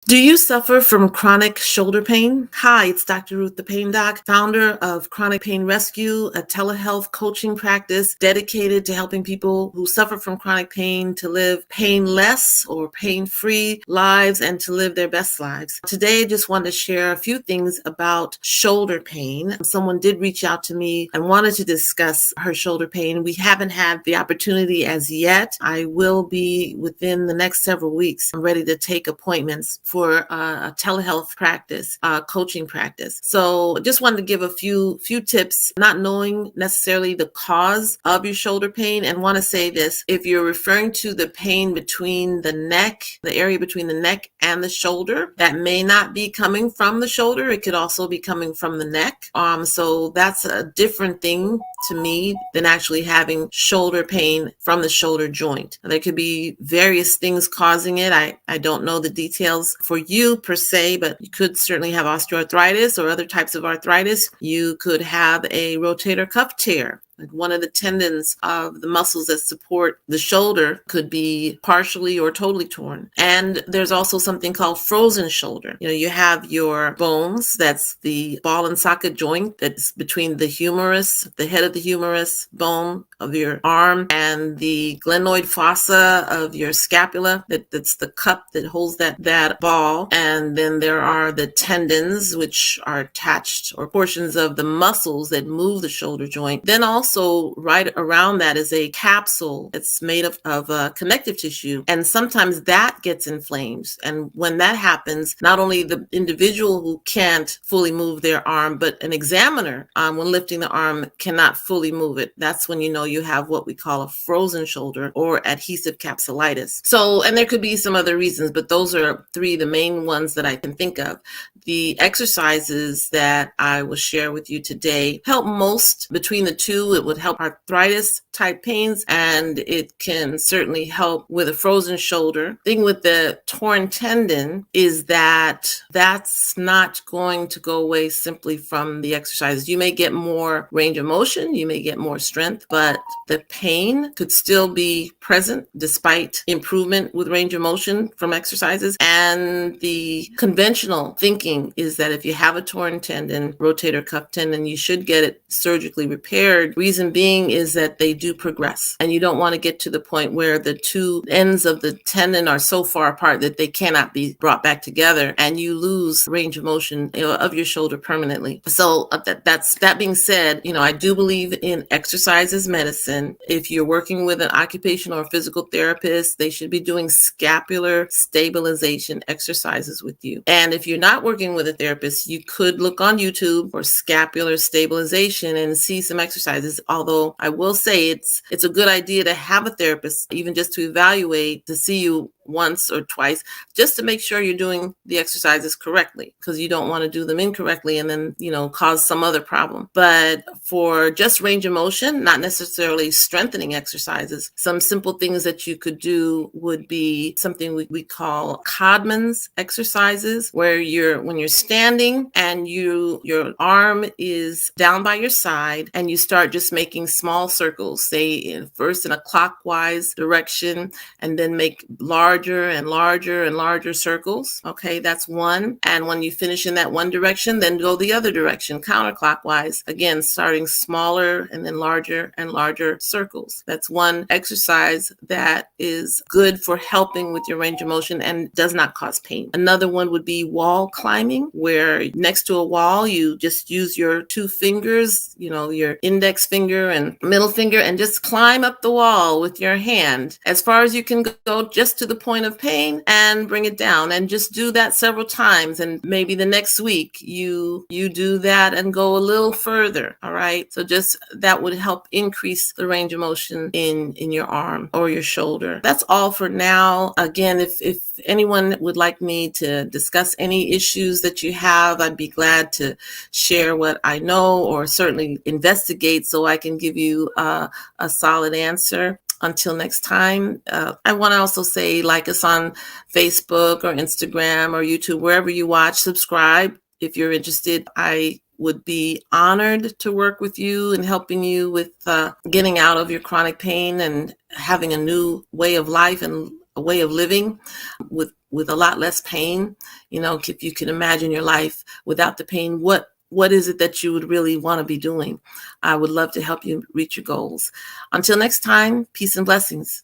Do you suffer from chronic shoulder pain? Hi, it's Dr. Ruth, the Pain Doc, founder of Chronic Pain Rescue, a telehealth coaching practice dedicated to helping people who suffer from chronic pain to live painless or pain-free lives and to live their best lives. Today, I just wanted to share a few things about shoulder pain. Someone did reach out to me and wanted to discuss her shoulder pain. We haven't had the opportunity as yet. I will be within the next several weeks. I'm ready to take appointments for a telehealth practice, coaching practice. So just wanted to give a few tips, not knowing necessarily the cause of your shoulder pain, and want to say this: if you're referring to the pain between the neck, the area between the neck and the shoulder, that may not be coming from the shoulder. It could also be coming from the neck. So that's a different thing to me than actually having shoulder pain from the shoulder joint. There could be various things causing it. I don't know the details for you per se, but you could certainly have osteoarthritis or other types of arthritis. You could have a rotator cuff tear. Like one of the tendons of the muscles that support the shoulder could be partially or totally torn. And there's also something called frozen shoulder. You have your bones, that's the ball and socket joint that's between the humerus, the head of the humerus bone of your arm, and the glenoid fossa of your scapula, that's the cup that holds that ball. And then there are the tendons, which are attached, or portions of the muscles that move the shoulder joint. Then also right around that is a capsule. It's made of connective tissue, and sometimes that gets inflamed. And when that happens, not only the individual who can't fully move their arm, but an examiner, when lifting the arm, cannot fully move it. That's when you have what we call a frozen shoulder or adhesive capsulitis. So, and there could be some other reasons, but those are three, the main ones that I can think of. The exercises that I will share with you today help most. Between the two, it would help arthritis type pains, and it can certainly help with a frozen shoulder. Thing with the torn tendon is that that's not going to go away simply from the exercises. You may get more range of motion, you may get more strength, but the pain could still be present despite improvement with range of motion from exercises. And the conventional thinking is that if you have a torn tendon, rotator cuff tendon, you should get it surgically repaired. Reason being is that they do progress, and you don't want to get to the point where the two ends of the tendon are so far apart that they cannot be brought back together, and you lose range of motion of your shoulder permanently. So that being said, I do believe in exercise as medicine. If you're working with an occupational or physical therapist, they should be doing scapular stabilization exercises with you. And if you're not working with a therapist, you could look on YouTube for scapular stabilization and see some exercises. Although I will say it's a good idea to have a therapist, even just to evaluate, to see you once or twice, just to make sure you're doing the exercises correctly, because you don't want to do them incorrectly and then, cause some other problem. But for just range of motion, not necessarily strengthening exercises, some simple things that you could do would be something we call Codman's exercises, where when you're standing and your arm is down by your side, and you start just making small circles, say first in a clockwise direction, and then make larger and larger and larger circles. Okay, that's one. And when you finish in that one direction, then go the other direction, counterclockwise. Again, starting smaller and then larger and larger circles. That's one exercise that is good for helping with your range of motion and does not cause pain. Another one would be wall climbing, where next to a wall, you just use your two fingers, your index finger and middle finger, and just climb up the wall with your hand as far as you can go, just to the point of pain, and bring it down, and just do that several times. And maybe the next week you do that and go a little further. All right. So just that would help increase the range of motion in your arm or your shoulder. That's all for now. Again, if anyone would like me to discuss any issues that you have, I'd be glad to share what I know, or certainly investigate so I can give you a solid answer. Until next time, I want to also say, like us on Facebook or Instagram or YouTube, wherever you watch, subscribe if you're interested. I would be honored to work with you and helping you with getting out of your chronic pain and having a new way of life and a way of living with a lot less pain. If you can imagine your life without the pain, what is it that you would really want to be doing? I would love to help you reach your goals. Until next time, peace and blessings.